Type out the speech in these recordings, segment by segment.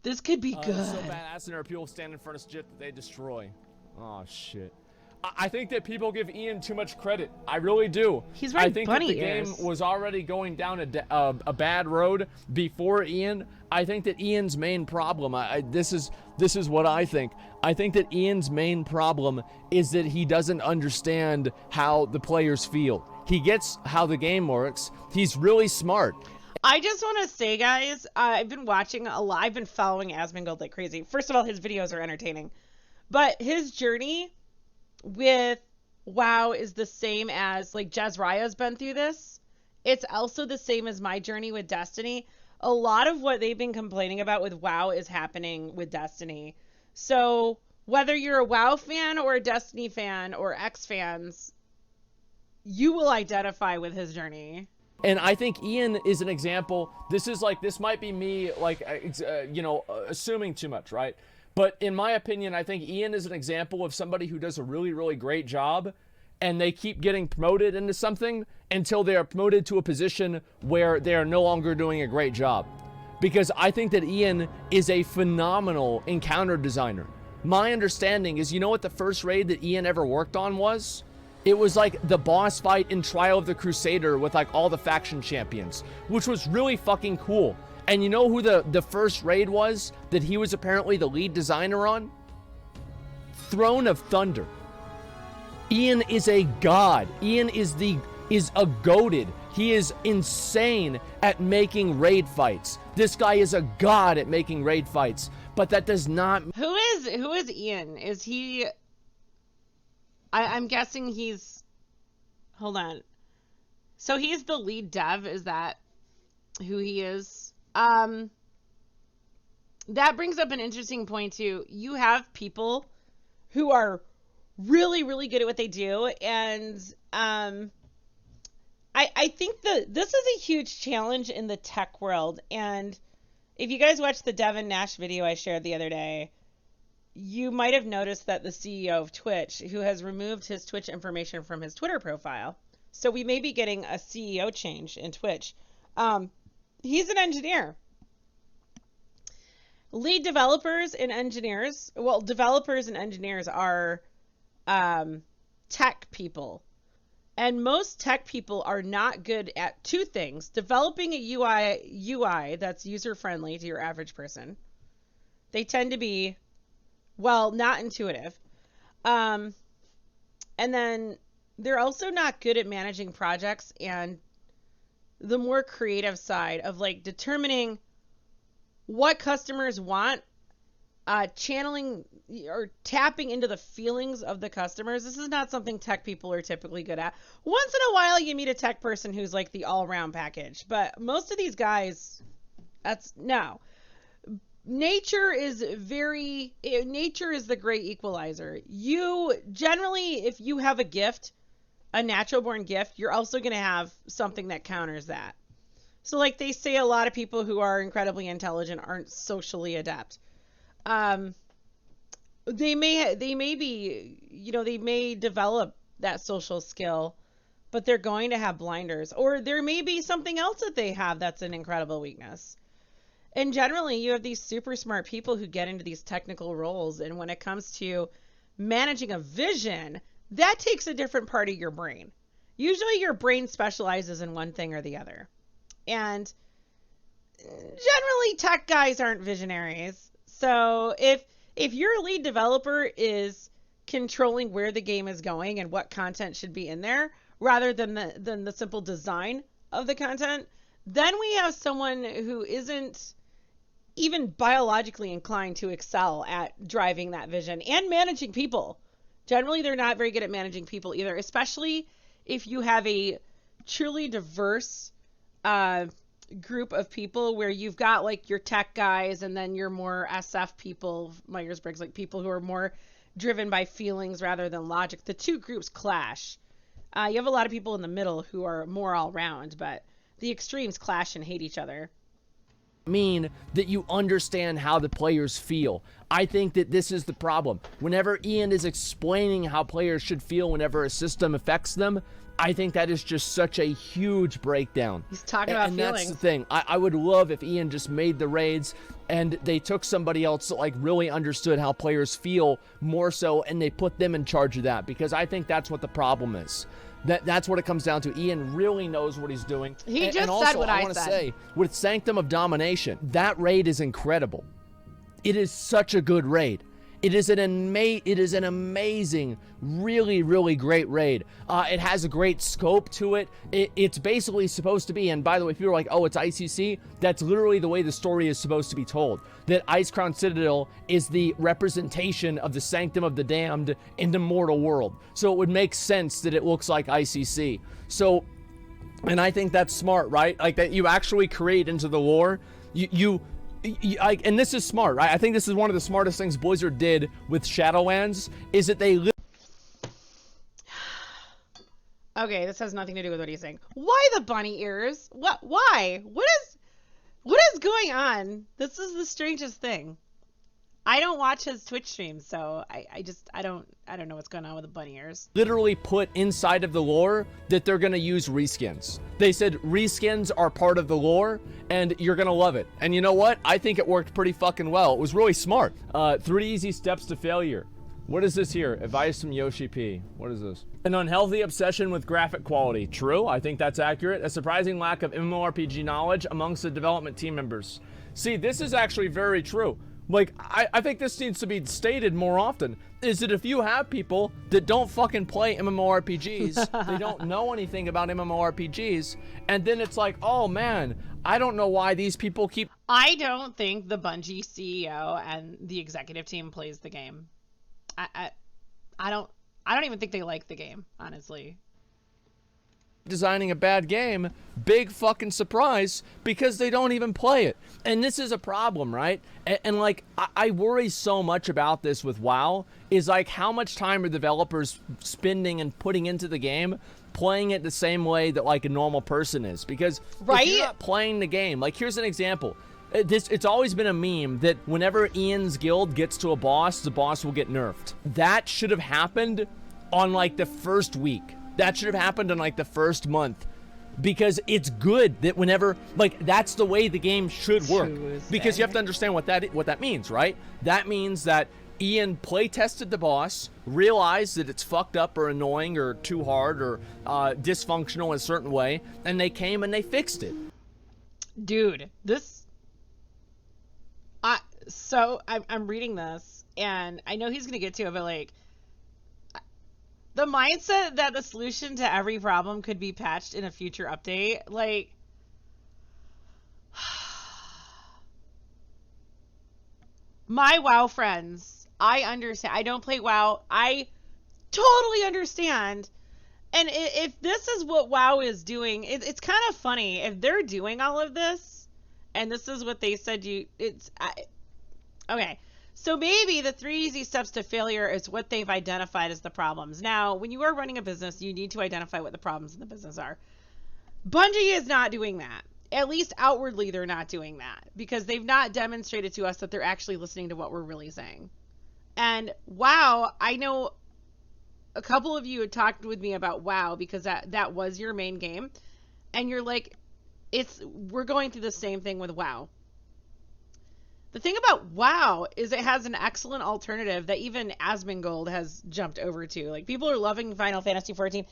This could be good. It's so badass, and there are people standing in front of shit that they destroy. Oh shit. I think that people give Ian too much credit. I really do. He's wearing I think bunny that the ears. game was already going down a bad road before Ian. I think that Ian's main problem, this is what I think. I think that Ian's main problem is that he doesn't understand how the players feel. He gets how the game works. He's really smart. I just want to say, guys, I've been watching a lot. I've been following Asmongold like crazy. First of all, his videos are entertaining. But his journey with WoW is the same as, like, Jezraya's been through this. It's also the same as my journey with Destiny. A lot of what they've been complaining about with WoW is happening with Destiny. So whether you're a WoW fan or a Destiny fan or X fans, you will identify with his journey. And I think Ian is an example. This might be me, assuming too much, right? But in my opinion, I think Ian is an example of somebody who does a really, really great job, and they keep getting promoted into something until they are promoted to a position where they are no longer doing a great job. Because I think that Ian is a phenomenal encounter designer. My understanding is, you know what the first raid that Ian ever worked on was? It was like the boss fight in Trial of the Crusader with like all the faction champions, which was really fucking cool. And you know who the first raid was that he was apparently the lead designer on? Throne of Thunder. Ian is a god. Ian is a goated. He is insane at making raid fights. This guy is a god at making raid fights. But that does not... Who is Ian? Is he... I'm guessing he's... Hold on. So he's the lead dev, is that who he is? That brings up an interesting point too. You have people who are really, really good at what they do, and I think this is a huge challenge in the tech world. And if you guys watched the Devin Nash video I shared the other day, you might have noticed that the CEO of Twitch, who has removed his Twitch information from his Twitter profile, so we may be getting a CEO change in Twitch. He's an engineer. Lead developers and engineers, well, developers and engineers are tech people. And most tech people are not good at two things: developing a UI that's user-friendly to your average person. They tend to be, well, not intuitive. And then they're also not good at managing projects and the more creative side of like determining what customers want, channeling or tapping into the feelings of the customers. This is not something tech people are typically good at. Once in a while you meet a tech person who's like the all-around package, but most of these guys, no. Nature is the great equalizer. You generally, if you have a gift, a natural born gift, you're also going to have something that counters that. So like they say, a lot of people who are incredibly intelligent aren't socially adept. They may develop that social skill, but they're going to have blinders, or there may be something else that they have that's an incredible weakness. And generally you have these super smart people who get into these technical roles, and when it comes to managing a vision, that takes a different part of your brain. Usually your brain specializes in one thing or the other. And generally tech guys aren't visionaries. So if your lead developer is controlling where the game is going and what content should be in there, rather than the simple design of the content, then we have someone who isn't even biologically inclined to excel at driving that vision and managing people. Generally, they're not very good at managing people either, especially if you have a truly diverse group of people where you've got like your tech guys and then your more SF people, Myers-Briggs, like people who are more driven by feelings rather than logic. The two groups clash. You have a lot of people in the middle who are more all round, but the extremes clash and hate each other. mean that you understand how the players feel. I think that this is the problem. Whenever Ian is explaining how players should feel whenever a system affects them, I think that is just such a huge breakdown. He's talking about feelings. That's the thing. I would love if Ian just made the raids and they took somebody else that like really understood how players feel more so, and they put them in charge of that, because I think that's what the problem is. That's what it comes down to. Ian really knows what he's doing. He just and also, said what I want to said. say, with Sanctum of Domination, that raid is incredible. It is such a good raid. It is an amazing, really, really great raid. It has a great scope to it. It's basically supposed to be, and by the way, people are like, oh, it's ICC. That's literally the way the story is supposed to be told. That Icecrown Citadel is the representation of the Sanctum of the Damned in the mortal world. So it would make sense that it looks like ICC. So, and I think that's smart, right? Like that you actually create into the lore. And this is smart, right? I think this is one of the smartest things Blizzard did with Shadowlands, is that they... Okay, this has nothing to do with what he's saying. Why the bunny ears? What? Why? What is going on? This is the strangest thing. I don't watch his Twitch streams, so I don't know what's going on with the bunny ears. Literally put inside of the lore that they're gonna use reskins. They said reskins are part of the lore and you're gonna love it. And you know what? I think it worked pretty fucking well. It was really smart. 3 easy steps to failure. What is this here? Advice from Yoshi P. What is this? An unhealthy obsession with graphic quality. True, I think that's accurate. A surprising lack of MMORPG knowledge amongst the development team members. See, this is actually very true. Like, I think this needs to be stated more often, is that if you have people that don't fucking play MMORPGs, they don't know anything about MMORPGs, and then it's like, oh man, I don't know why these people keep... I don't think the Bungie CEO and the executive team plays the game. I don't even think they like the game, honestly. Designing a bad game, big fucking surprise, because they don't even play it. And this is a problem, right? And like, I worry so much about this with WoW, is like, how much time are developers spending and putting into the game, playing it the same way that like a normal person is? Because if you're not playing the game, like here's an example. It's always been a meme that whenever Ian's guild gets to a boss, the boss will get nerfed. That should have happened on like the first week. That should have happened in like the first month, because it's good that whenever, like, that's the way the game should work. Because you have to understand what that means, right? That means that Ian play tested the boss, realized that it's fucked up or annoying or too hard or dysfunctional in a certain way, and they came and they fixed it. Dude, I'm reading this and I know he's gonna get to it, but like, the mindset that the solution to every problem could be patched in a future update, like, my WoW friends, I understand. I don't play WoW. I totally understand. And if this is what WoW is doing, it's kind of funny. If they're doing all of this, and this is what they said okay. So maybe the 3 easy steps to failure is what they've identified as the problems. Now, when you are running a business, you need to identify what the problems in the business are. Bungie is not doing that. At least outwardly, they're not doing that, because they've not demonstrated to us that they're actually listening to what we're really saying. And WoW, I know a couple of you had talked with me about WoW because that was your main game. And you're like, we're going through the same thing with WoW. The thing about WoW is it has an excellent alternative that even Asmongold has jumped over to. Like, people are loving Final Fantasy XIV.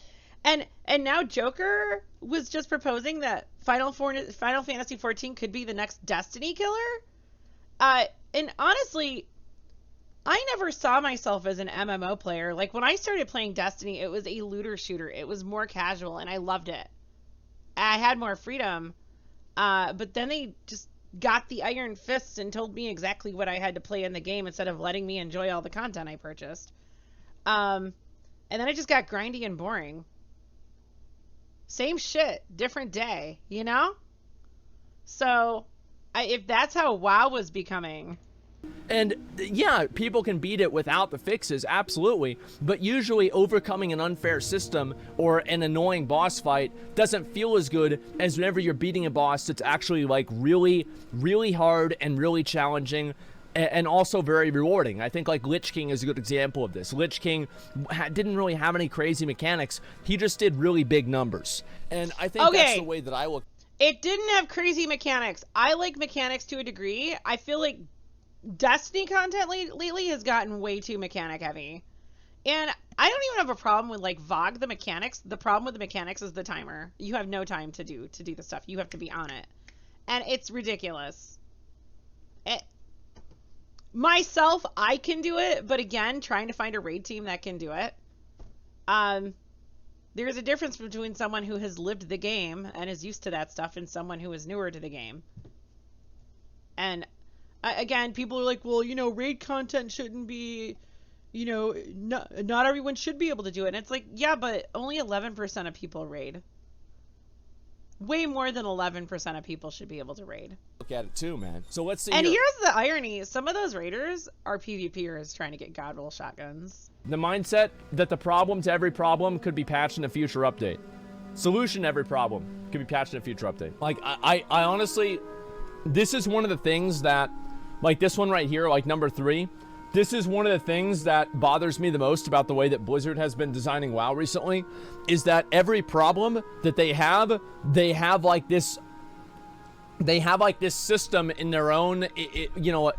And now Joker was just proposing that Final Fantasy XIV could be the next Destiny killer. And honestly, I never saw myself as an MMO player. Like, when I started playing Destiny, it was a looter shooter. It was more casual, and I loved it. I had more freedom. But then they just got the iron fists and told me exactly what I had to play in the game instead of letting me enjoy all the content I purchased. And then it just got grindy and boring. Same shit, different day, you know? So, if that's how WoW was becoming, And yeah, people can beat it without the fixes, absolutely. But usually overcoming an unfair system or an annoying boss fight doesn't feel as good as whenever you're beating a boss that's actually like really, really hard and really challenging and also very rewarding. I think like Lich King is a good example of this. Lich King didn't really have any crazy mechanics. He just did really big numbers. And I think that's the way that I look. It didn't have crazy mechanics. I like mechanics to a degree. I feel like Destiny content lately has gotten way too mechanic heavy. And I don't even have a problem with like VOG, the mechanics. The problem with the mechanics is the timer. You have no time to do the stuff. You have to be on it. And it's ridiculous. Myself, I can do it, but again, trying to find a raid team that can do it. There's a difference between someone who has lived the game and is used to that stuff and someone who is newer to the game. And again, people are like, well, you know, raid content shouldn't be, you know, not everyone should be able to do it. And it's like, yeah, but only 11% of people raid. Way more than 11% of people should be able to raid. Look at it too, man. So let's see. And here's the irony. Some of those raiders are PvPers trying to get god roll shotguns. The mindset that the problem to every problem could be patched in a future update. Solution to every problem could be patched in a future update. Like, I honestly, this is one of the things that, like this one right here, like number 3, this is one of the things that bothers me the most about the way that Blizzard has been designing WoW recently, is that every problem that they have like this system in their own, you know,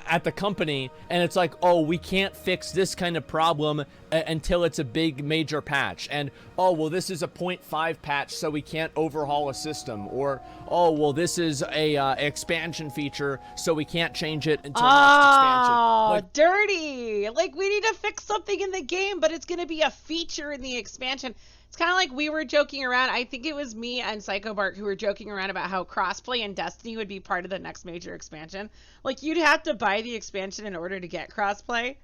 at the company, and it's like, oh, we can't fix this kind of problem until it's a big major patch, and oh, well, this is a 0.5 patch, so we can't overhaul a system, or oh, well, this is a expansion feature, so we can't change it until next expansion. Like, dirty. Like, we need to fix something in the game, but it's gonna be a feature in the expansion. It's kind of like we were joking around. I think it was me and Psychobark who were joking around about how crossplay in Destiny would be part of the next major expansion. Like, you'd have to buy the expansion in order to get crossplay.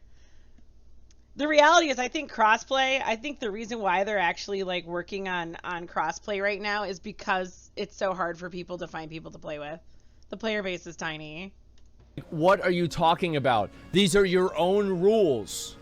The reality is, I think the reason why they're actually like working on crossplay right now is because it's so hard for people to find people to play with. The player base is tiny. what are you talking about? These are your own rules.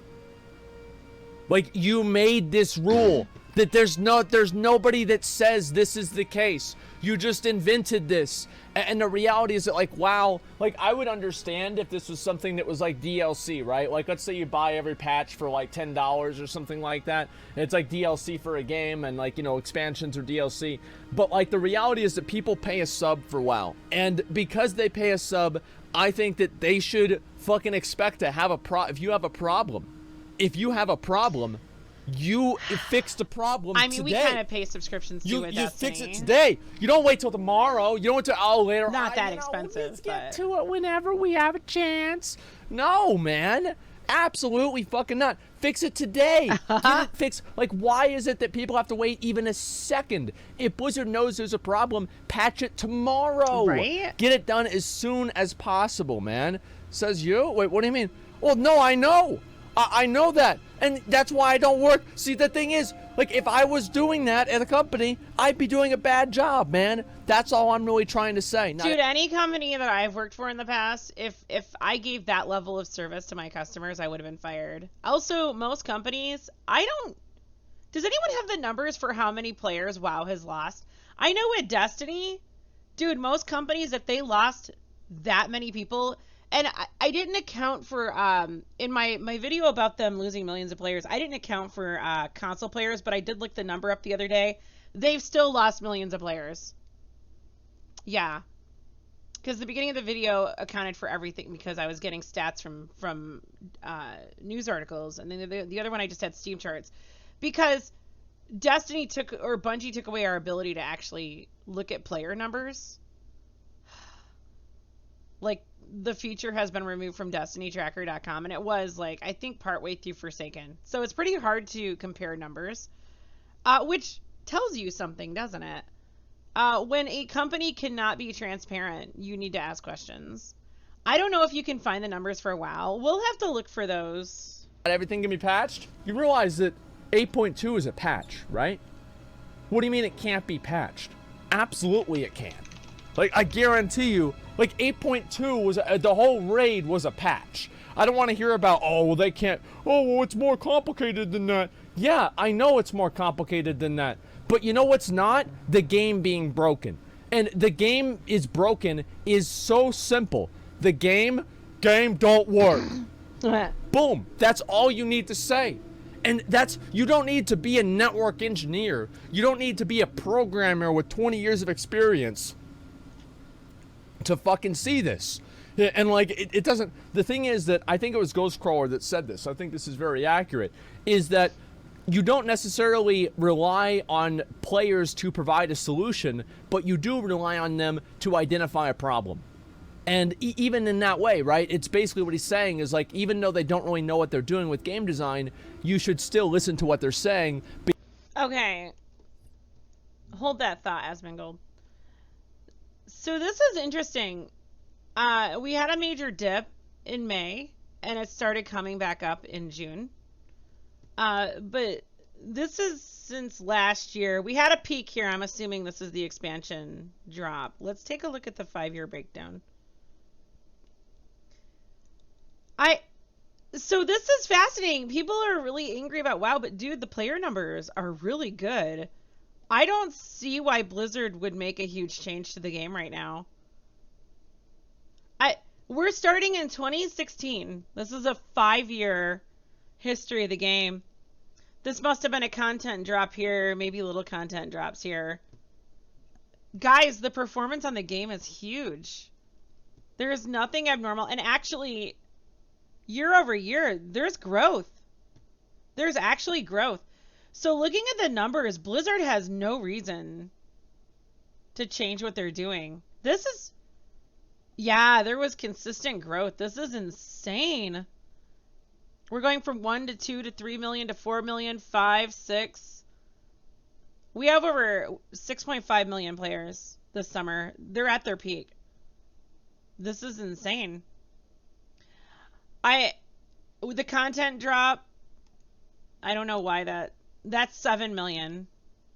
Like, you made this rule. That there's nobody that says this is the case. You just invented this. And the reality is that, like, wow, like, I would understand if this was something that was like DLC, right? Like, let's say you buy every patch for like $10 or something like that. And it's like DLC for a game, and like, you know, expansions or DLC. But like, the reality is that people pay a sub for WoW. And because they pay a sub, I think that they should fucking expect to have if you have a problem, you fix the problem today. I mean, we kind of pay subscriptions to it. You fix it today. You don't wait till tomorrow. You don't wait till later. Not that expensive. Let's get to it whenever we have a chance. No, man. Absolutely fucking not. Fix it today. Get it fixed. Like, why is it that people have to wait even a second? If Blizzard knows there's a problem, patch it tomorrow. Right? Get it done as soon as possible, man. Says you? Wait, what do you mean? Well, no, I know. I know that, and that's why I don't work. See, the thing is, like, if I was doing that at a company, I'd be doing a bad job, man. That's all I'm really trying to say. Dude, any company that I've worked for in the past, if I gave that level of service to my customers, I would have been fired. Also, most companies, does anyone have the numbers for how many players WoW has lost? I know with Destiny, dude, most companies, if they lost that many people... And I didn't account for, in my video about them losing millions of players, I didn't account for console players, but I did look the number up the other day. They've still lost millions of players. Yeah. Because the beginning of the video accounted for everything because I was getting stats from news articles. And then the other one I just had Steam charts. Because Bungie took away our ability to actually look at player numbers. Like, the feature has been removed from destinytracker.com, and it was, like, I think partway through Forsaken. So it's pretty hard to compare numbers, which tells you something, doesn't it? When a company cannot be transparent, you need to ask questions. I don't know if you can find the numbers for WoW. We'll have to look for those. Everything can be patched? You realize that 8.2 is a patch, right? What do you mean it can't be patched? Absolutely it can. Like, I guarantee you, Like 8.2 was the whole raid was a patch. I don't want to hear about, oh, well, they can't, oh, well, it's more complicated than that. Yeah, I know it's more complicated than that. But you know what's not? The game being broken. And the game is broken is so simple. The game don't work. Boom. That's all you need to say. And you don't need to be a network engineer. You don't need to be a programmer with 20 years of experience to fucking see this. And like, it doesn't, the thing is that, I think it was Ghostcrawler that said this, I think this is very accurate, is that you don't necessarily rely on players to provide a solution, but you do rely on them to identify a problem. And even in that way, right, it's basically what he's saying is like, even though they don't really know what they're doing with game design, you should still listen to what they're saying. Okay. Hold that thought, Asmongold. So this is interesting. We had a major dip in May, and it started coming back up in June. But this is since last year. We had a peak here. I'm assuming this is the expansion drop. Let's take a look at the 5-year breakdown. So this is fascinating. People are really angry about WoW, but dude, the player numbers are really good. I don't see why Blizzard would make a huge change to the game right now. We're starting in 2016. This is a 5-year history of the game. This must have been a content drop here, maybe little content drops here. Guys, the performance on the game is huge. There is nothing abnormal. And actually, year over year, there's growth. There's actually growth. So looking at the numbers, Blizzard has no reason to change what they're doing. This is... Yeah, there was consistent growth. This is insane. We're going from 1 to 2 to 3 million to 4 million, 5, 6. We have over 6.5 million players this summer. They're at their peak. This is insane. The content drop, I don't know why that's 7 million.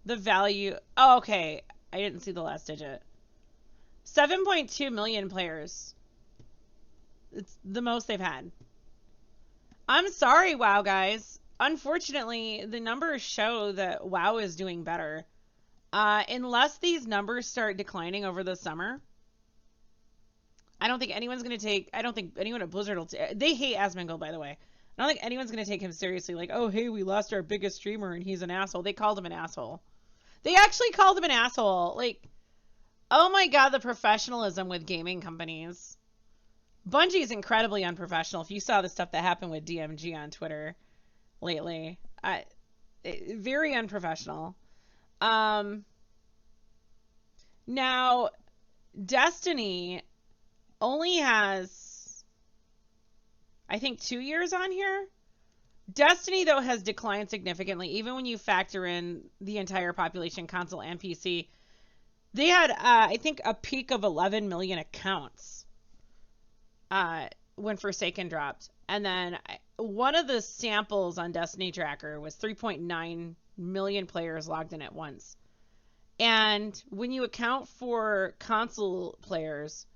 The value, oh, okay. I didn't see the last digit. 7.2 million players. It's the most they've had. I'm sorry, WoW guys. Unfortunately, the numbers show that WoW is doing better. Unless these numbers start declining over the summer, I don't think anyone's going to take... I don't think anyone at Blizzard will... They hate Asmongold, by the way. I don't think anyone's going to take him seriously. Like, oh, hey, we lost our biggest streamer and he's an asshole. They called him an asshole. They actually called him an asshole. Like... Oh my god, the professionalism with gaming companies. Bungie is incredibly unprofessional. If you saw the stuff that happened with DMG on Twitter lately, very unprofessional. Now, Destiny only has, I think, 2 years on here. Destiny, though, has declined significantly, even when you factor in the entire population, console and PC. They had, I think, a peak of 11 million accounts when Forsaken dropped. And then one of the samples on Destiny Tracker was 3.9 million players logged in at once. And when you account for console players,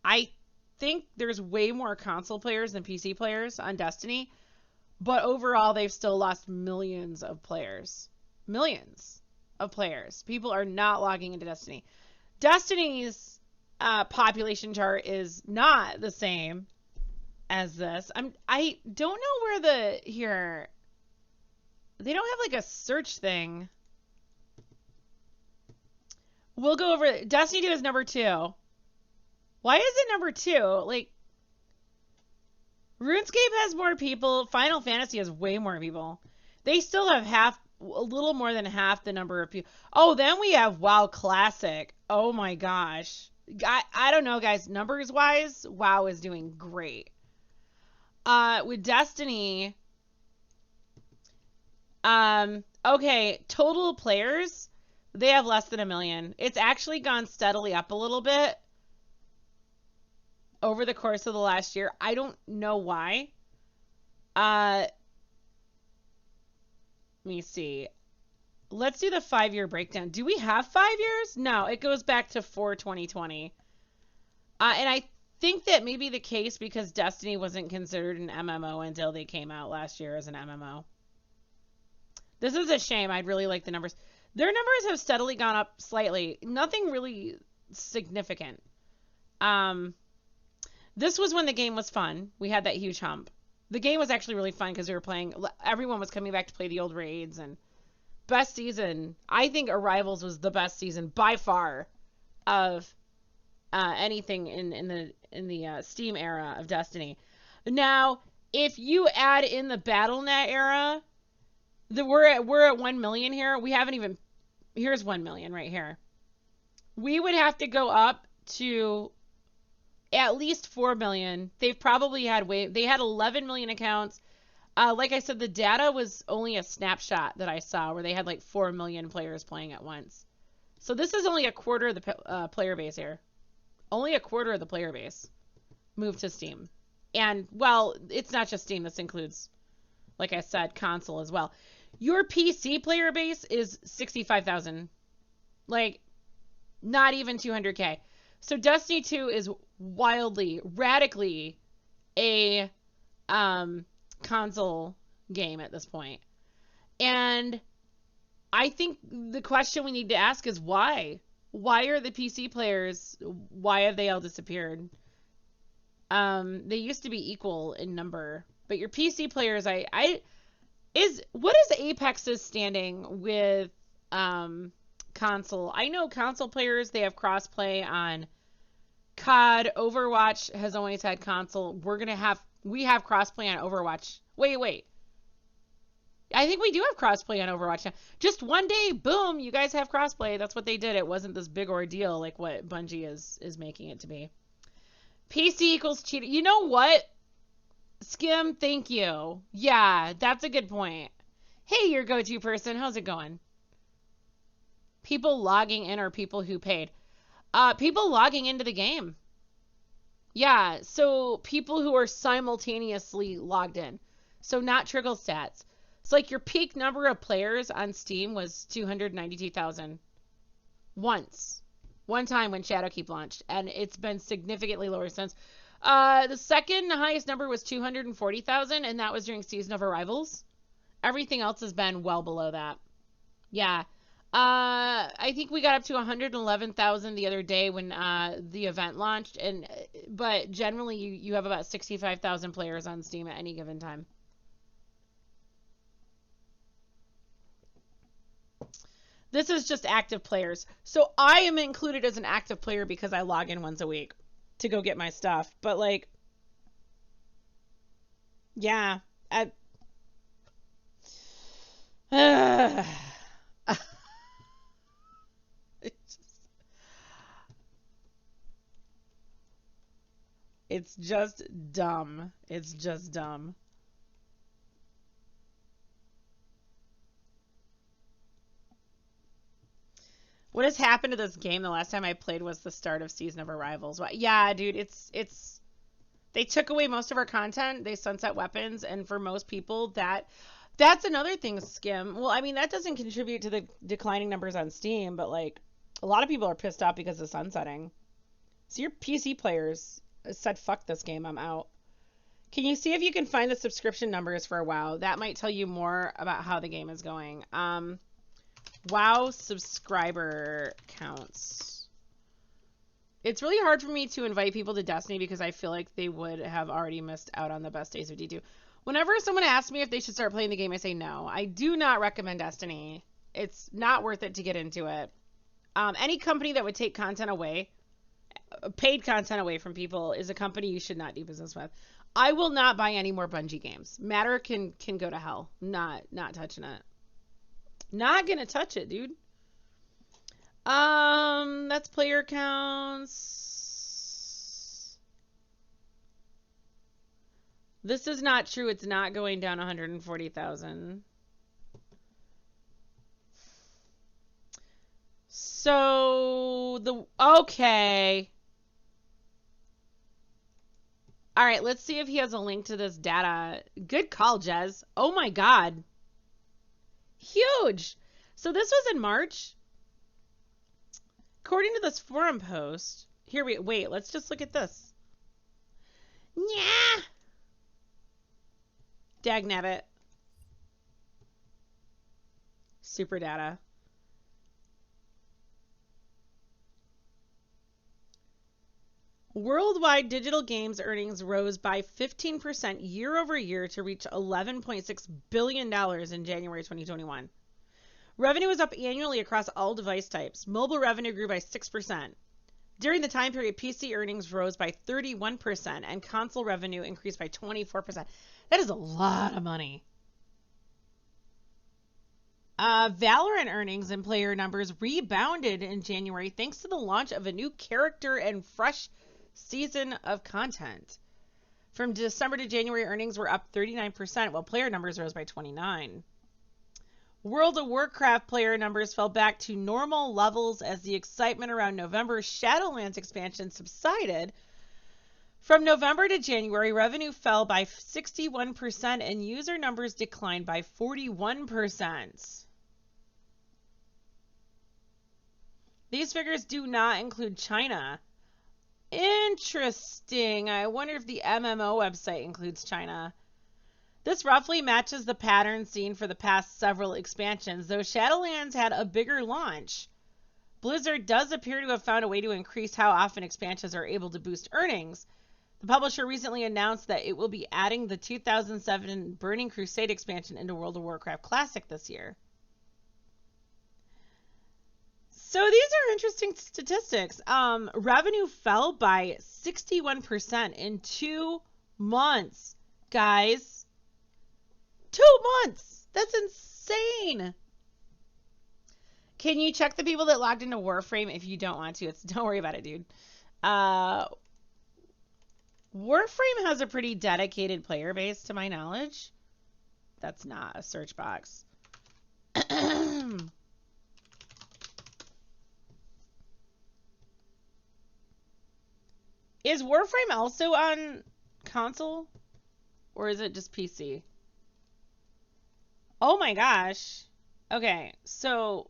I think there's way more console players than PC players on Destiny. But overall, they've still lost millions of players. Millions of players. People are not logging into Destiny. Destiny's population chart is not the same as this. I don't know where they don't have like a search thing. We'll go over it. Destiny 2 is number 2. Why is it number 2? Like, RuneScape has more people. Final Fantasy has way more people. They still have a little more than half the number of people. Oh, then we have WoW Classic. Oh my gosh. I don't know, guys. Numbers wise, WoW is doing great. With Destiny, okay, total players, they have less than 1 million. It's actually gone steadily up a little bit over the course of the last year. I don't know why. Let me see. Let's do the 5-year breakdown. Do we have 5 years? No, it goes back to 2020. And I think that may be the case because Destiny wasn't considered an MMO until they came out last year as an MMO. This is a shame. I'd really like the numbers. Their numbers have steadily gone up slightly. Nothing really significant. This was when the game was fun. We had that huge hump. The game was actually really fun because we were playing. Everyone was coming back to play the old raids, and best season. I think Arrivals was the best season by far of anything in the Steam era of Destiny. Now, if you add in the BattleNet era, we're at 1 million here. We haven't even. Here's 1 million right here. We would have to go up to at least 4 million. They've probably had they had 11 million accounts. Like I said, the data was only a snapshot that I saw where they had like 4 million players playing at once. So this is only a quarter of the player base here. Only a quarter of the player base moved to Steam. And, well, it's not just Steam. This includes, like I said, console as well. Your PC player base is 65,000. Like, not even 200K. So Destiny 2 is wildly, radically a console game at this point. And I think the question we need to ask is why? Why are the PC players, why have they all disappeared? They used to be equal in number, but your PC players, what is Apex's standing with console? I know console players, they have crossplay on COD. Overwatch has always had console. We have crossplay on Overwatch. Wait. I think we do have crossplay on Overwatch now. Just one day, boom, you guys have crossplay. That's what they did. It wasn't this big ordeal like what Bungie is making it to be. PC equals cheating. You know what? Skim, thank you. Yeah, that's a good point. Hey, your go-to person. How's it going? People logging in are people who paid. People logging into the game. Yeah, so people who are simultaneously logged in. So not trickle stats. So like your peak number of players on Steam was 292,000. One time when Shadowkeep launched, and it's been significantly lower since. The second highest number was 240,000, and that was during Season of Arrivals. Everything else has been well below that. Yeah. I think we got up to 111,000 the other day when the event launched, but generally you have about 65,000 players on Steam at any given time. This is just active players. So I am included as an active player because I log in once a week to go get my stuff. But like, yeah, it's just dumb. It's just dumb. What has happened to this game? The last time I played was the start of Season of Arrivals. Yeah, dude, it's they took away most of our content. They sunset weapons, and for most people, that's another thing, Skim. Well, I mean, that doesn't contribute to the declining numbers on Steam, but like a lot of people are pissed off because of sunsetting. So your PC players said, "Fuck this game, I'm out." Can you see if you can find the subscription numbers for WoW? That might tell you more about how the game is going. WoW subscriber counts. It's really hard for me to invite people to Destiny because I feel like they would have already missed out on the best days of D2. Whenever someone asks me if they should start playing the game, I say no. I do not recommend Destiny. It's not worth it to get into it. Any company that would take content away, paid content away from people, is a company you should not do business with. I will not buy any more Bungie games. Matter can go to hell. Not touching it. Not gonna touch it, dude. That's player counts. This is not true. It's not going down 140,000. So okay. All right, let's see if he has a link to this data. Good call, Jez. Oh my God. Huge. So this was in March. According to this forum post, Here we wait. Let's just look at this. Yeah. Dagnabbit. Super data. Worldwide digital games earnings rose by 15% year over year to reach $11.6 billion in January 2021. Revenue was up annually across all device types. Mobile revenue grew by 6%. During the time period, PC earnings rose by 31% and console revenue increased by 24%. That is a lot of money. Valorant earnings and player numbers rebounded in January thanks to the launch of a new character and fresh season of content. From December to January, earnings were up 39%, while player numbers rose by 29%. World of Warcraft player numbers fell back to normal levels as the excitement around November's Shadowlands expansion subsided. From November to January, revenue fell by 61% and user numbers declined by 41%. These figures do not include China. Interesting. I wonder if the MMO website includes China. This roughly matches the pattern seen for the past several expansions, though Shadowlands had a bigger launch. Blizzard does appear to have found a way to increase how often expansions are able to boost earnings. The publisher recently announced that it will be adding the 2007 Burning Crusade expansion into World of Warcraft Classic this year. So these are interesting statistics. Revenue fell by 61% in 2 months, guys. 2 months! That's insane! Can you check the people that logged into Warframe if you don't want to? Don't worry about it, dude. Warframe has a pretty dedicated player base, to my knowledge. That's not a search box. Is Warframe also on console? Or is it just PC? Oh my gosh. Okay, so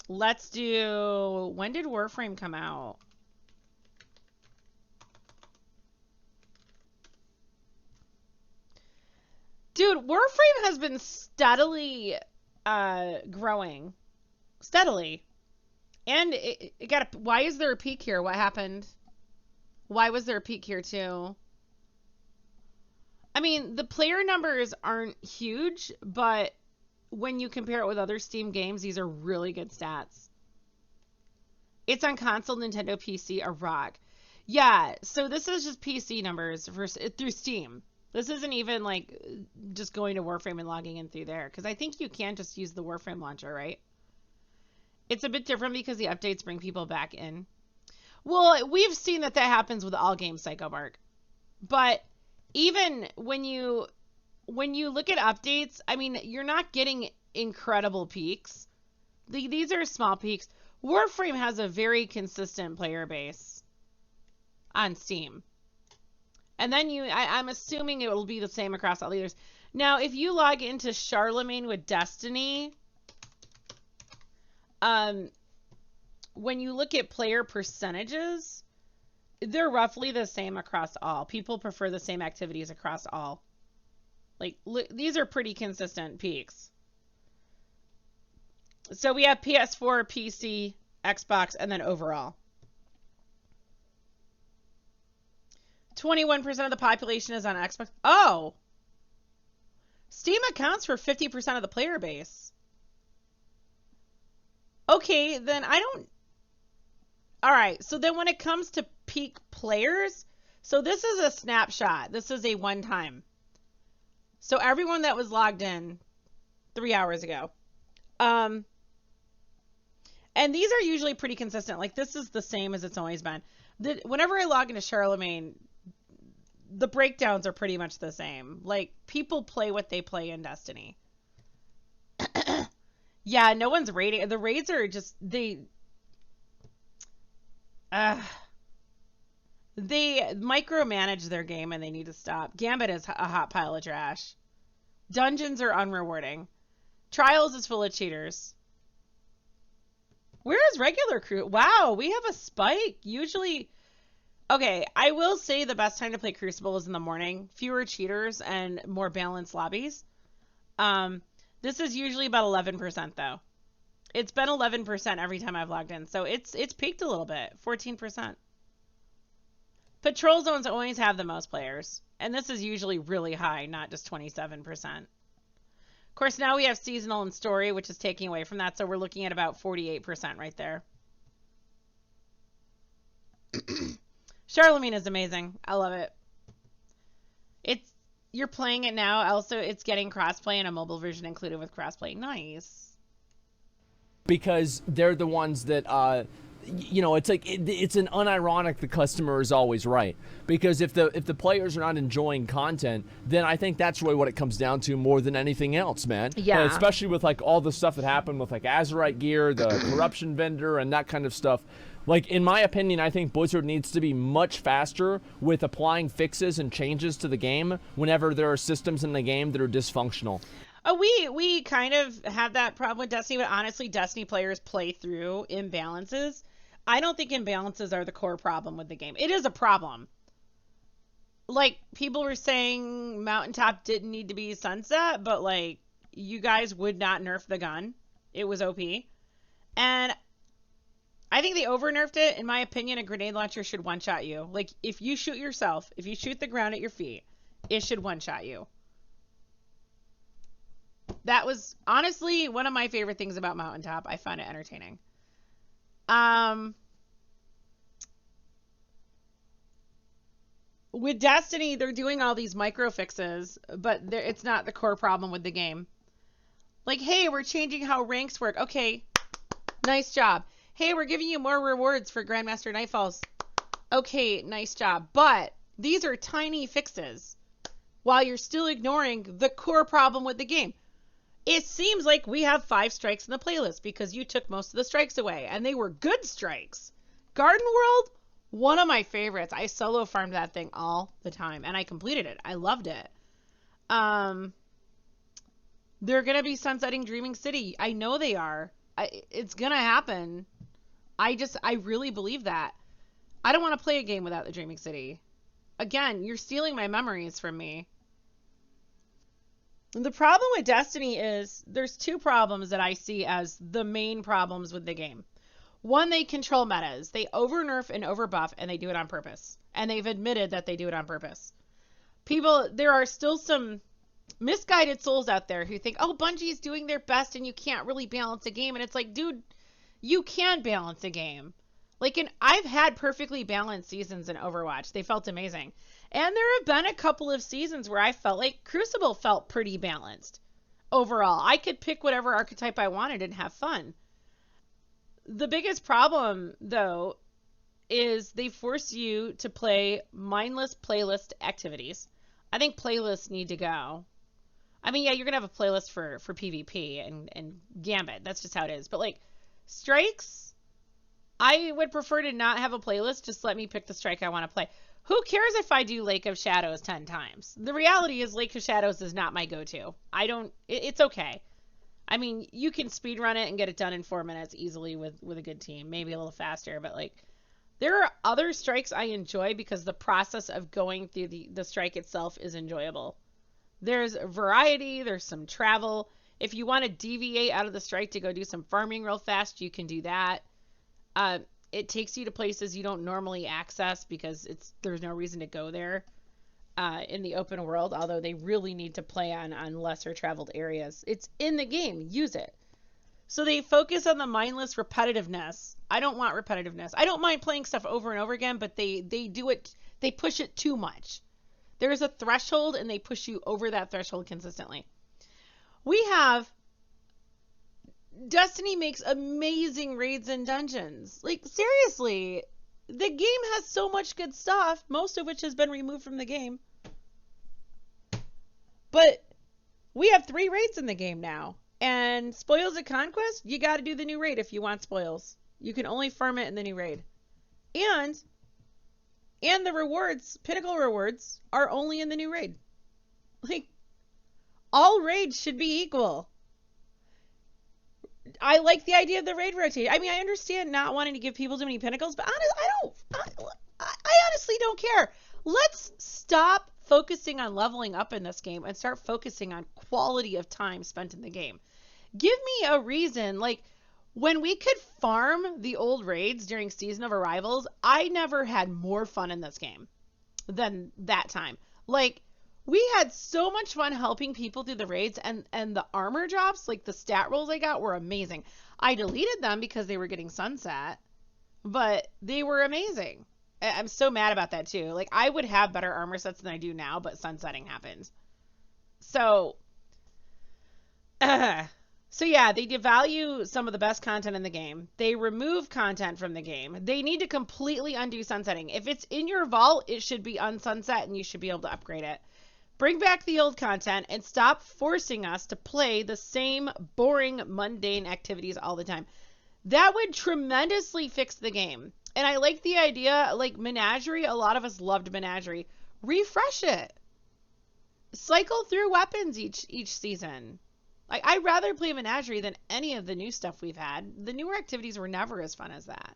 let's do, when did Warframe come out? Dude, Warframe has been steadily growing. Steadily. And it got why is there a peak here? What happened? Why was there a peak here too? I mean, the player numbers aren't huge, but when you compare it with other Steam games, these are really good stats. It's on console, Nintendo, PC, a rock. Yeah, so this is just PC numbers through Steam. This isn't even like just going to Warframe and logging in through there, because I think you can just use the Warframe launcher, right? It's a bit different because the updates bring people back in. Well, we've seen that happens with all games, Psychobark. But even when you look at updates, I mean, you're not getting incredible peaks. These are small peaks. Warframe has a very consistent player base on Steam. And then I'm assuming it will be the same across all the others. Now, if you log into Charlemagne with Destiny, when you look at player percentages, they're roughly the same across all. People prefer the same activities across all. Like, these are pretty consistent peaks. So we have PS4, PC, Xbox, and then overall. 21% of the population is on Xbox. Oh! Steam accounts for 50% of the player base. Okay, then I don't... Alright, so then when it comes to peak players, so this is a snapshot. This is a one-time. So everyone that was logged in 3 hours ago. And these are usually pretty consistent. Like, this is the same as it's always been. Whenever I log into Charlemagne, the breakdowns are pretty much the same. Like, people play what they play in Destiny. Yeah, no one's raiding. The raids are just, they micromanage their game and they need to stop. Gambit is a hot pile of trash. Dungeons are unrewarding. Trials is full of cheaters. Where is regular crew? Wow, we have a spike. Usually, okay, I will say the best time to play Crucible is in the morning. Fewer cheaters and more balanced lobbies. This is usually about 11% though. It's been 11% every time I've logged in, so it's peaked a little bit, 14%. Patrol zones always have the most players, and this is usually really high, not just 27%. Of course, now we have seasonal and story, which is taking away from that, so we're looking at about 48% right there. Charlemagne is amazing. I love it. You're playing it now. Also, it's getting crossplay and a mobile version included with crossplay. Nice. Because they're the ones that, you know, it's like it's an unironic the customer is always right. Because if the players are not enjoying content, then I think that's really what it comes down to more than anything else, man. Yeah. And especially with like all the stuff that happened with like Azerite gear, the corruption vendor, and that kind of stuff. Like, in my opinion, I think Blizzard needs to be much faster with applying fixes and changes to the game whenever there are systems in the game that are dysfunctional. We kind of have that problem with Destiny, but honestly, Destiny players play through imbalances. I don't think imbalances are the core problem with the game. It is a problem. Like, people were saying Mountaintop didn't need to be sunset, but, like, you guys would not nerf the gun. It was OP. And I think they over-nerfed it. In my opinion, a grenade launcher should one-shot you. Like, if you shoot yourself, if you shoot the ground at your feet, it should one-shot you. That was, honestly, one of my favorite things about Mountaintop. I found it entertaining. With Destiny, they're doing all these micro fixes, but it's not the core problem with the game. Like, hey, we're changing how ranks work. Okay, nice job. Hey, we're giving you more rewards for Grandmaster Nightfalls. Okay, nice job. But these are tiny fixes while you're still ignoring the core problem with the game. It seems like we have 5 strikes in the playlist because you took most of the strikes away, and they were good strikes. Garden World, one of my favorites. I solo farmed that thing all the time, and I completed it. I loved it. They're going to be sunsetting Dreaming City. I know they are. It's going to happen. I really believe that. I don't want to play a game without the Dreaming City. Again, you're stealing my memories from me. The problem with Destiny is there's 2 problems that I see as the main problems with the game. One, they control metas. They over-nerf and over-buff, and they do it on purpose. And they've admitted that they do it on purpose. There are still some misguided souls out there who think, oh, Bungie's doing their best and you can't really balance a game. And it's like, dude, you can balance a game. Like, I've had perfectly balanced seasons in Overwatch. They felt amazing. And there have been a couple of seasons where I felt like Crucible felt pretty balanced. Overall, I could pick whatever archetype I wanted and have fun. The biggest problem, though, is they force you to play mindless playlist activities. I think playlists need to go. I mean, yeah, you're going to have a playlist for PvP and Gambit. That's just how it is. But, like, strikes, I would prefer to not have a playlist. Just let me pick the strike I want to play. Who cares if I do Lake of Shadows 10 times? The reality is Lake of Shadows is not my go-to. It's okay. I mean, you can speedrun it and get it done in 4 minutes easily with a good team. Maybe a little faster, but, like, there are other strikes I enjoy because the process of going through the strike itself is enjoyable. There's variety, there's some travel. If you want to deviate out of the strike to go do some farming real fast, you can do that. It takes you to places you don't normally access because there's no reason to go there in the open world, although they really need to play on lesser traveled areas. It's in the game. Use it. So they focus on the mindless repetitiveness. I don't want repetitiveness. I don't mind playing stuff over and over again, but they do it. They push it too much. There's a threshold, and they push you over that threshold consistently. Destiny makes amazing raids and dungeons. Like, seriously, the game has so much good stuff, most of which has been removed from the game. But we have 3 raids in the game now. And Spoils of Conquest, you got to do the new raid if you want spoils. You can only farm it in the new raid. And the rewards, pinnacle rewards, are only in the new raid. Like, all raids should be equal. I like the idea of the raid rotation. I mean, I understand not wanting to give people too many pinnacles, but I honestly don't care. Let's stop focusing on leveling up in this game and start focusing on quality of time spent in the game. Give me a reason. Like, when we could farm the old raids during Season of Arrivals, I never had more fun in this game than that time. Like, we had so much fun helping people through the raids, and the armor drops, like the stat rolls I got, were amazing. I deleted them because they were getting sunset, but they were amazing. I'm so mad about that too. Like, I would have better armor sets than I do now, but sunsetting happened. So yeah, they devalue some of the best content in the game. They remove content from the game. They need to completely undo sunsetting. If it's in your vault, it should be unsunset and you should be able to upgrade it. Bring back the old content and stop forcing us to play the same boring, mundane activities all the time. That would tremendously fix the game. And I like the idea, like Menagerie, a lot of us loved Menagerie. Refresh it. Cycle through weapons each season. Like, I'd rather play Menagerie than any of the new stuff we've had. The newer activities were never as fun as that.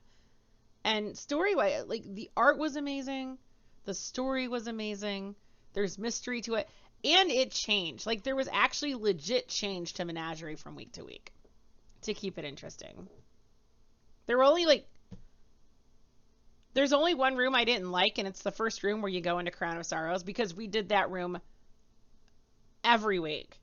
And story-wise, like, the art was amazing. The story was amazing. There's mystery to it. And it changed. Like, there was actually legit change to Menagerie from week to week to keep it interesting. There were only, like, there's only one room I didn't like, and it's the first room where you go into Crown of Sorrows, because we did that room every week.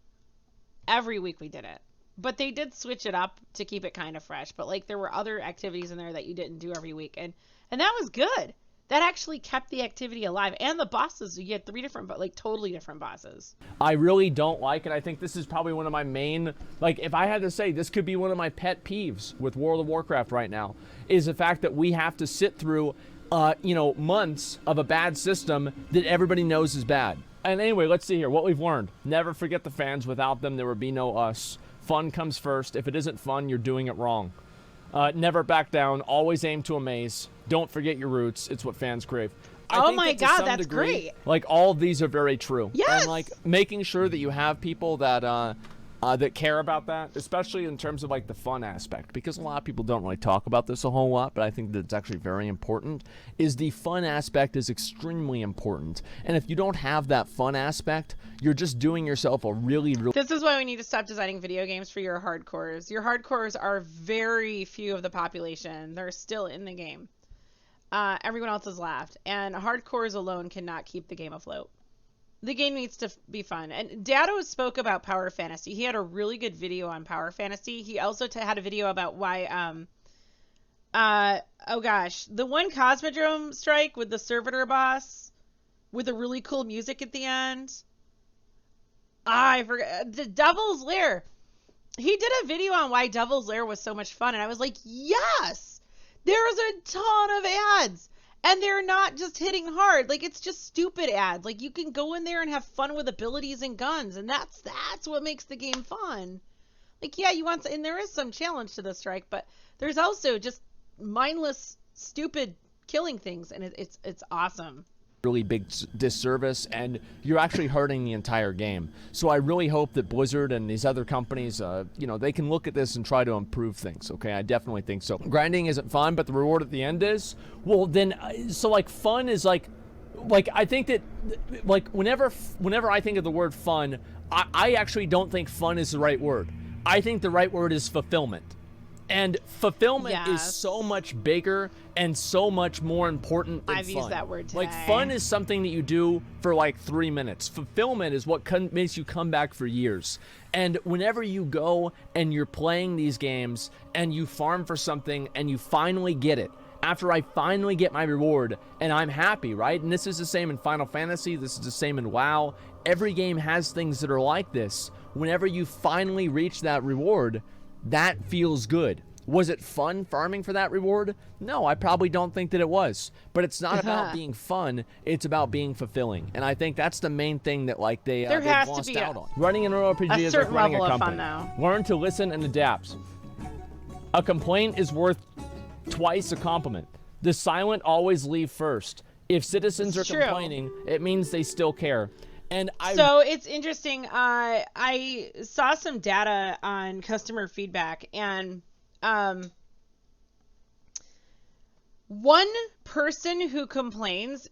Every week we did it. But they did switch it up to keep it kind of fresh. But, like, there were other activities in there that you didn't do every week. And that was good. That actually kept the activity alive. And the bosses, you get 3 different, but like totally different bosses. I really don't like it. I think this is probably one of my main, like, if I had to say, this could be one of my pet peeves with World of Warcraft right now, is the fact that we have to sit through, months of a bad system that everybody knows is bad. And anyway, let's see here what we've learned. Never forget the fans. Without them, there would be no us. Fun comes first. If it isn't fun, you're doing it wrong. Never back down. Always aim to amaze. Don't forget your roots. It's what fans crave. Oh my God, that's great. Like, all of these are very true. Yes. And, like, making sure that you have people that that care about that, especially in terms of, like, the fun aspect, because a lot of people don't really talk about this a whole lot, but I think that it's actually very important, is the fun aspect is extremely important. And if you don't have that fun aspect, you're just doing yourself a really... This is why we need to stop designing video games for your hardcores. Your hardcores are very few of the population. They're still in the game. Everyone else has left, and hardcores alone cannot keep the game afloat. The game needs to be fun. And Dado spoke about Power Fantasy. He had a really good video on Power Fantasy. He also had a video about why, oh gosh, the one Cosmodrome strike with the servitor boss with the really cool music at the end. I forgot. The Devil's Lair. He did a video on why Devil's Lair was so much fun, and I was like, yes! There's a ton of ads! And they're not just hitting hard. Like, it's just stupid ads. Like, you can go in there and have fun with abilities and guns, and that's what makes the game fun. Like, yeah, you want, and there is some challenge to the strike, but there's also just mindless, stupid killing things, and it's awesome. Really big disservice, and you're actually hurting the entire game. So I really hope that Blizzard and these other companies, they can look at this and try to improve things, okay? I definitely think so. Grinding isn't fun, but the reward at the end is? Well, then, so, like, fun is, like, I think that, like, whenever I think of the word fun, I actually don't think fun is the right word. I think the right word is fulfillment. And fulfillment is so much bigger and so much more important than fun. I've used that word today. Like, fun is something that you do for like 3 minutes. Fulfillment is what makes you come back for years. And whenever you go and you're playing these games and you farm for something and you finally get it, after I finally get my reward and I'm happy, right? And this is the same in Final Fantasy. This is the same in WoW. Every game has things that are like this. Whenever you finally reach that reward, that feels good. Was it fun farming for that reward? No, I probably don't think that it was. But it's not about being fun, it's about being fulfilling. And I think that's the main thing that, like, they've lost out on. Running an RPG is like running a company. Learn to listen and adapt. A complaint is worth twice a compliment. The silent always leave first. If citizens are complaining, it means they still care. And So it's interesting. I saw some data on customer feedback, and one person who complains,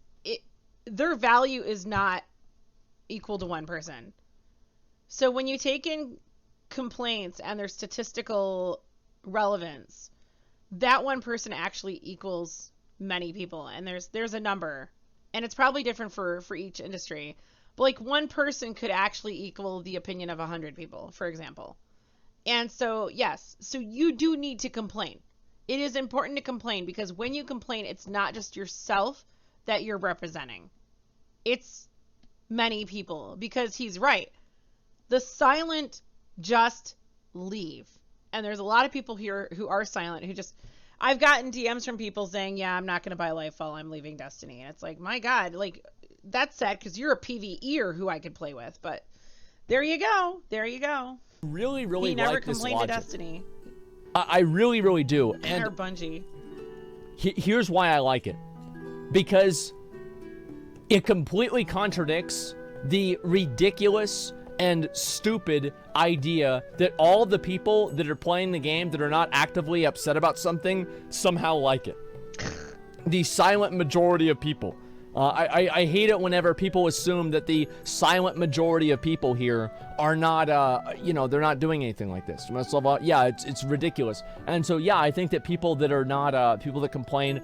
their value is not equal to one person. So when you take in complaints and their statistical relevance, that one person actually equals many people, and there's a number, and it's probably different for each industry. But like one person could actually equal the opinion of 100 people, for example. And so, yes, so you do need to complain. It is important to complain, because when you complain, it's not just yourself that you're representing. It's many people, because he's right. The silent just leave. And there's a lot of people here who are silent, who just, I've gotten DMs from people saying, yeah, I'm not going to buy Lightfall, I'm leaving Destiny. And it's like, my God, like, that's sad, because you're a PvEer who I could play with. But there you go. There you go. Really, really he never like this complained to logic. Destiny. I really, really do. And or Bungie. Here's why I like it. Because it completely contradicts the ridiculous and stupid idea that all the people that are playing the game that are not actively upset about something somehow like it. The silent majority of people. I hate it whenever people assume that the silent majority of people here are not, you know, they're not doing anything like this. Yeah, it's ridiculous. And so, yeah, I think that people that are not, people that complain,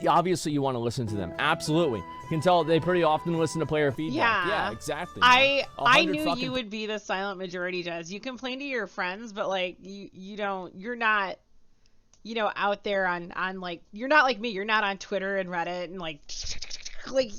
obviously you want to listen to them. Absolutely. You can tell they pretty often listen to player feedback. Yeah, exactly. I knew you would be the silent majority, Jez. You complain to your friends, but like, you're not, you know, out there on like, you're not like me. You're not on Twitter and Reddit and like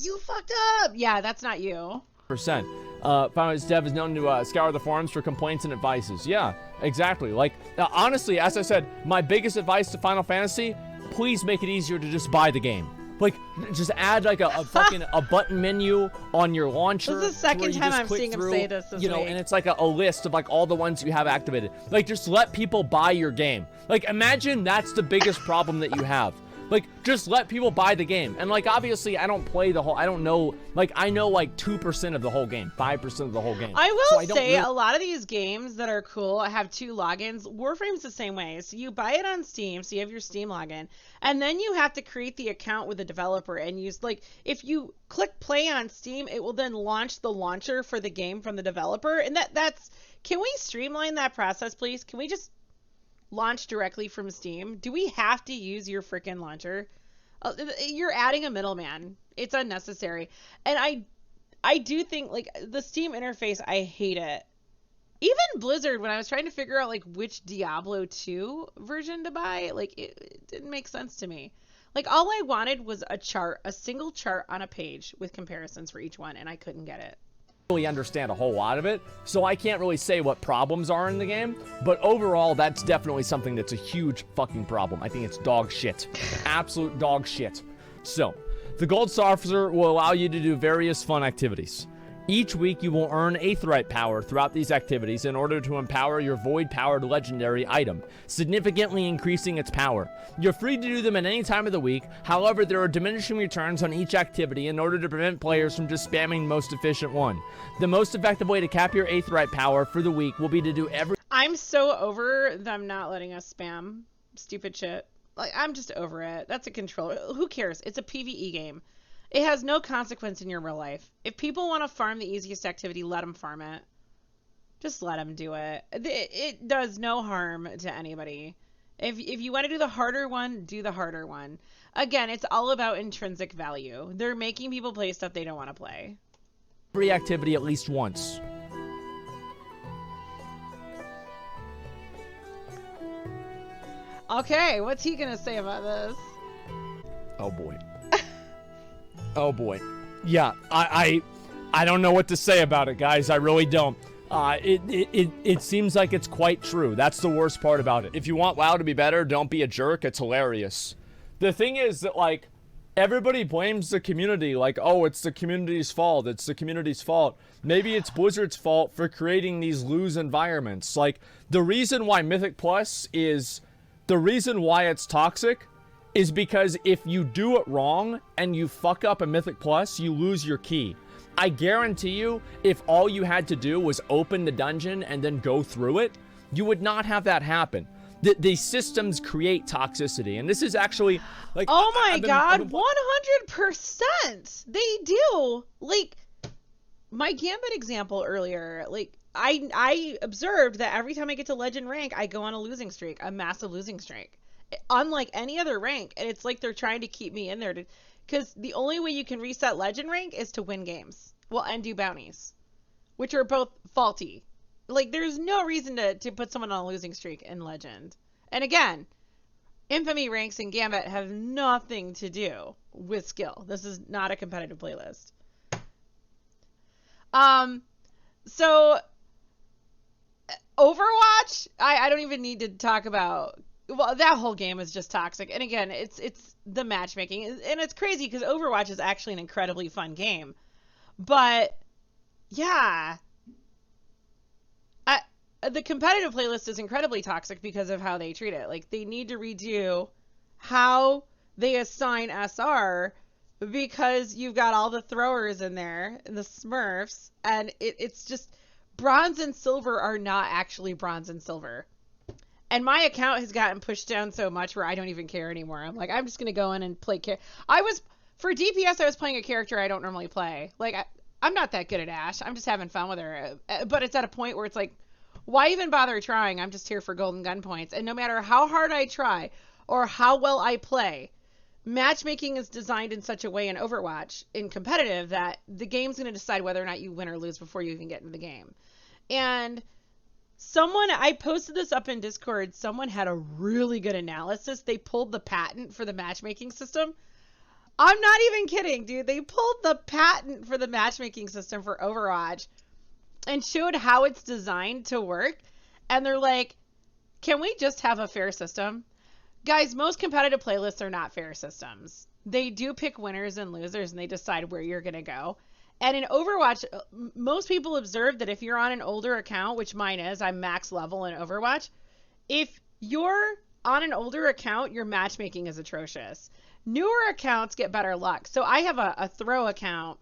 you fucked up. Yeah, that's not you. Final Fantasy Dev is known to scour the forums for complaints and advices. Yeah, exactly. Like, honestly, as I said, my biggest advice to Final Fantasy, please make it easier to just buy the game. Like, just add like a fucking a button menu on your launcher. This is the second time I'm seeing him say this you know, week. And it's like a list of like all the ones you have activated. Like, just let people buy your game. Like, imagine that's the biggest problem that you have. Like, just let people buy the game. And, like, obviously, I don't play the whole... I don't know... Like, I know, like, 2% of the whole game. 5% of the whole game. I will say, a lot of these games that are cool have 2 logins. Warframe's the same way. So you buy it on Steam, so you have your Steam login. And then you have to create the account with the developer and use... Like, if you click play on Steam, it will then launch the launcher for the game from the developer. And that's... Can we streamline that process, please? Can we just... launch directly from Steam? Do we have to use your freaking launcher? You're adding a middleman. It's unnecessary. And I do think, like, the Steam interface, I hate it. Even Blizzard, when I was trying to figure out, like, which Diablo 2 version to buy, like, it didn't make sense to me. Like, all I wanted was a chart, a single chart on a page with comparisons for each one, and I couldn't get it. Really understand a whole lot of it, so I can't really say what problems are in the game, but overall that's definitely something that's a huge fucking problem. I think it's dog shit. Absolute dog shit. So, the Gold Saucer will allow you to do various fun activities. Each week you will earn Aetheryte power throughout these activities in order to empower your void-powered legendary item, significantly increasing its power. You're free to do them at any time of the week, however there are diminishing returns on each activity in order to prevent players from just spamming the most efficient one. The most effective way to cap your Aetheryte power for the week will be to do every... I'm so over them not letting us spam stupid shit. Like, I'm just over it. That's a controller. Who cares? It's a PvE game. It has no consequence in your real life. If people want to farm the easiest activity, let them farm it. Just let them do it. It does no harm to anybody. If you want to do the harder one, do the harder one. Again, it's all about intrinsic value. They're making people play stuff they don't want to play. Every activity at least once. Okay, what's he gonna say about this? Oh boy. Oh boy. Yeah, I don't know what to say about it, guys. I really don't. It seems like it's quite true. That's the worst part about it. If you want WoW to be better, don't be a jerk. It's hilarious. The thing is that, like, everybody blames the community. Like, oh, it's the community's fault. It's the community's fault. Maybe it's Blizzard's fault for creating these loose environments. Like, the reason why Mythic Plus is... The reason why it's toxic is because if you do it wrong and you fuck up a Mythic Plus, you lose your key. I guarantee you, if all you had to do was open the dungeon and then go through it, you would not have that happen. The systems create toxicity, and this is actually like, oh my god, 100% they do. Like my Gambit example earlier, like I observed that every time I get to legend rank, I go on a losing streak, a massive losing streak, unlike any other rank. And it's like they're trying to keep me in there because the only way you can reset legend rank is to win games, well, and do bounties, which are both faulty. Like, there's no reason to put someone on a losing streak in Legend. And again, Infamy ranks and Gambit have nothing to do with skill. This is not a competitive playlist. So, Overwatch, I don't even need to talk about... Well, that whole game is just toxic. And again, it's the matchmaking. And it's crazy because Overwatch is actually an incredibly fun game. But, yeah... the competitive playlist is incredibly toxic because of how they treat it. Like, they need to redo how they assign SR because you've got all the throwers in there and the smurfs, and it's just bronze and silver are not actually bronze and silver. And my account has gotten pushed down so much where I don't even care anymore. I'm like, I'm just going to go in and play. For DPS, I was playing a character I don't normally play. Like, I'm not that good at Ashe. I'm just having fun with her. But it's at a point where it's like, why even bother trying? I'm just here for golden gun points. And no matter how hard I try or how well I play, matchmaking is designed in such a way in Overwatch, in competitive, that the game's going to decide whether or not you win or lose before you even get into the game. And I posted this up in Discord, someone had a really good analysis. They pulled the patent for the matchmaking system. I'm not even kidding, dude. They pulled the patent for the matchmaking system for Overwatch and showed how it's designed to work. And they're like, can we just have a fair system? Guys, most competitive playlists are not fair systems. They do pick winners and losers, and they decide where you're going to go. And in Overwatch, most people observe that if you're on an older account, which mine is, I'm max level in Overwatch. If you're on an older account, your matchmaking is atrocious. Newer accounts get better luck. So I have a throw account.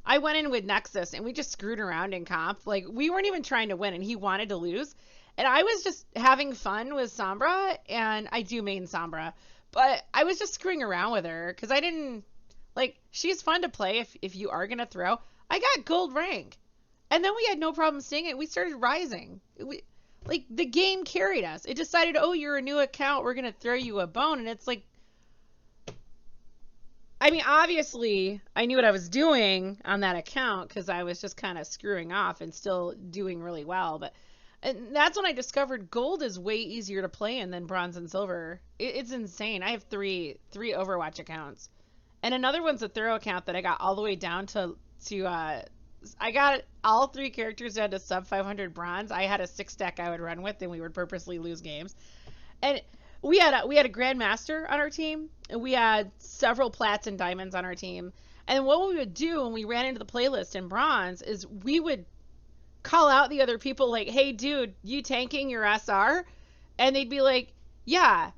I went in with Nexus and we just screwed around in comp. Like, we weren't even trying to win and he wanted to lose. And I was just having fun with Sombra, and I do main Sombra. But I was just screwing around with her because I didn't... Like, she's fun to play if you are going to throw. I got gold rank. And then we had no problem staying it. We started rising. Like, the game carried us. It decided, oh, you're a new account. We're going to throw you a bone. And it's like... I mean, obviously, I knew what I was doing on that account because I was just kind of screwing off and still doing really well. But and that's when I discovered gold is way easier to play in than bronze and silver. It's insane. I have three Overwatch accounts. And another one's a throw account that I got all the way down to I got all three characters down to sub 500 bronze. I had a 6-stack I would run with, and we would purposely lose games. And we had a grandmaster on our team, and we had several plats and diamonds on our team. And what we would do when we ran into the playlist in bronze is we would call out the other people like, hey dude, you tanking your SR? And they'd be like, yeah,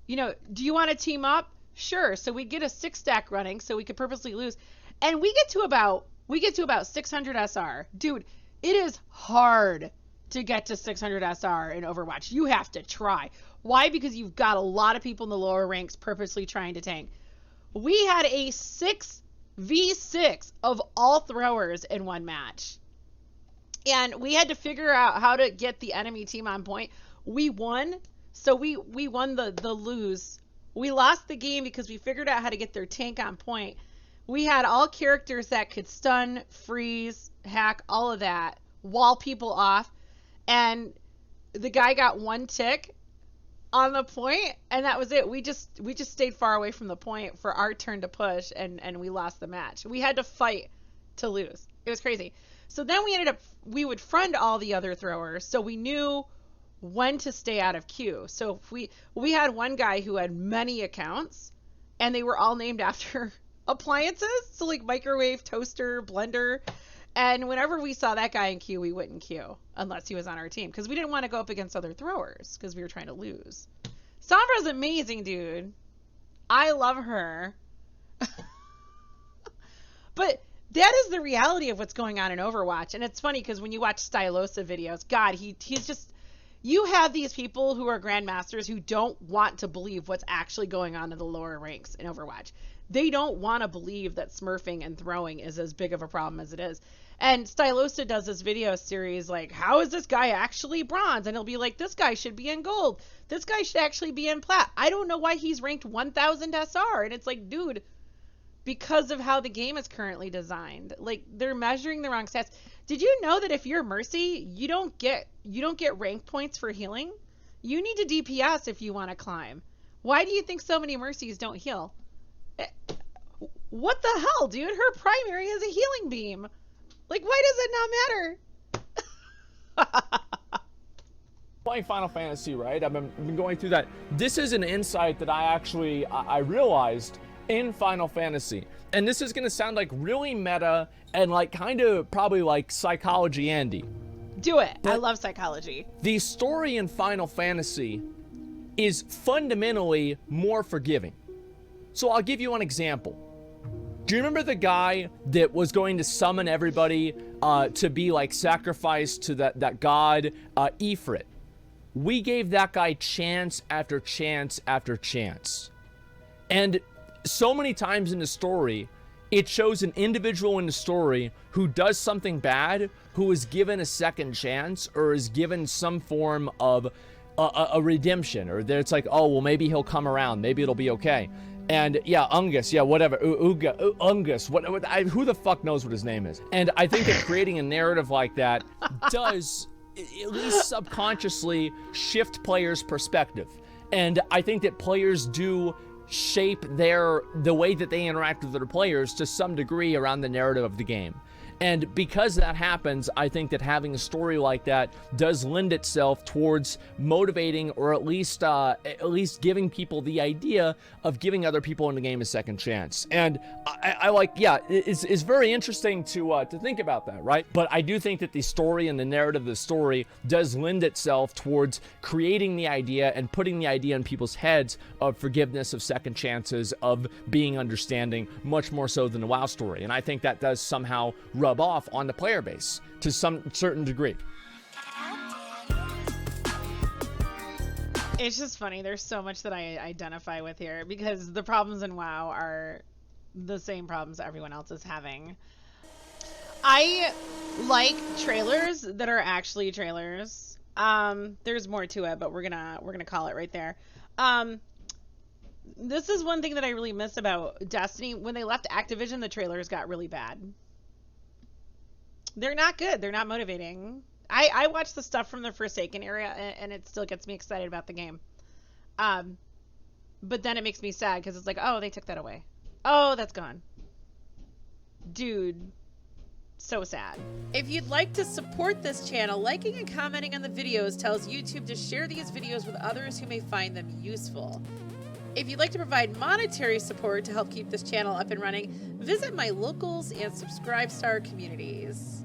do you want to team up? Sure. So we'd get a 6-stack running so we could purposely lose. And we get to about 600 SR. Dude, it is hard to get to 600 SR in Overwatch. You have to try. Why? Because you've got a lot of people in the lower ranks purposely trying to tank. We had a 6v6 of all throwers in one match. And we had to figure out how to get the enemy team on point. We won. So we won the lose. We lost the game because we figured out how to get their tank on point. We had all characters that could stun, freeze, hack, all of that, wall people off. And the guy got one tick on the point, and that was it. We just stayed far away from the point for our turn to push, and we lost the match. We had to fight to lose. It was crazy. So then we would friend all the other throwers, so we knew when to stay out of queue. So if we had one guy who had many accounts, and they were all named after appliances, so like microwave, toaster, blender. And whenever we saw that guy in queue, we wouldn't queue unless he was on our team because we didn't want to go up against other throwers because we were trying to lose. Sombra's amazing, dude. I love her. But that is the reality of what's going on in Overwatch. And it's funny because when you watch Stylosa videos, God, he's just, you have these people who are grandmasters who don't want to believe what's actually going on in the lower ranks in Overwatch. They don't want to believe that smurfing and throwing is as big of a problem as it is. And Stylosa does this video series like, how is this guy actually bronze? And he'll be like, this guy should be in gold. This guy should actually be in plat. I don't know why he's ranked 1000 SR. And it's like, dude, because of how the game is currently designed. Like, they're measuring the wrong stats. Did you know that if you're Mercy, you don't get rank points for healing? You need to DPS if you want to climb. Why do you think so many Mercies don't heal? What the hell, dude? Her primary is a healing beam. Like, why does it not matter? Playing Final Fantasy, right? I've been going through that. This is an insight that I realized in Final Fantasy. And this is going to sound like really meta and like kind of probably like psychology Andy. Do it. But I love psychology. the story in Final Fantasy is fundamentally more forgiving. So I'll give you an example. Do you remember the guy that was going to summon everybody to be like sacrificed to that god Ifrit? We gave that guy chance after chance after chance. And so many times in the story, it shows an individual in the story who does something bad, who is given a second chance or is given some form of a redemption, or that it's like, oh, well, maybe he'll come around, maybe it'll be okay. And yeah, Ungus, yeah, whatever, Ungus, who the fuck knows what his name is? And I think that creating a narrative like that does, at least subconsciously, shift players' perspective. And I think that players do shape the way that they interact with other players to some degree around the narrative of the game. And because that happens, I think that having a story like that does lend itself towards motivating, or at least giving people the idea of giving other people in the game a second chance. And I like, yeah, it's very interesting to think about that, right? But I do think that the story and the narrative of the story does lend itself towards creating the idea and putting the idea in people's heads of forgiveness, of second chances, of being understanding, much more so than the WoW story. And I think that does somehow rub off on the player base to some certain degree. It's just funny. There's so much that I identify with here because the problems in WoW are the same problems everyone else is having. I like trailers that are actually trailers. There's more to it, but we're gonna call it right there. This is one thing that I really miss about Destiny. When they left Activision, the trailers got really bad. They're not good. They're not motivating. I watch the stuff from the Forsaken era, and it still gets me excited about the game. But then it makes me sad because it's like, oh, they took that away. Oh, that's gone. Dude, so sad. If you'd like to support this channel, liking and commenting on the videos tells YouTube to share these videos with others who may find them useful. If you'd like to provide monetary support to help keep this channel up and running, visit my locals and subscribe star communities.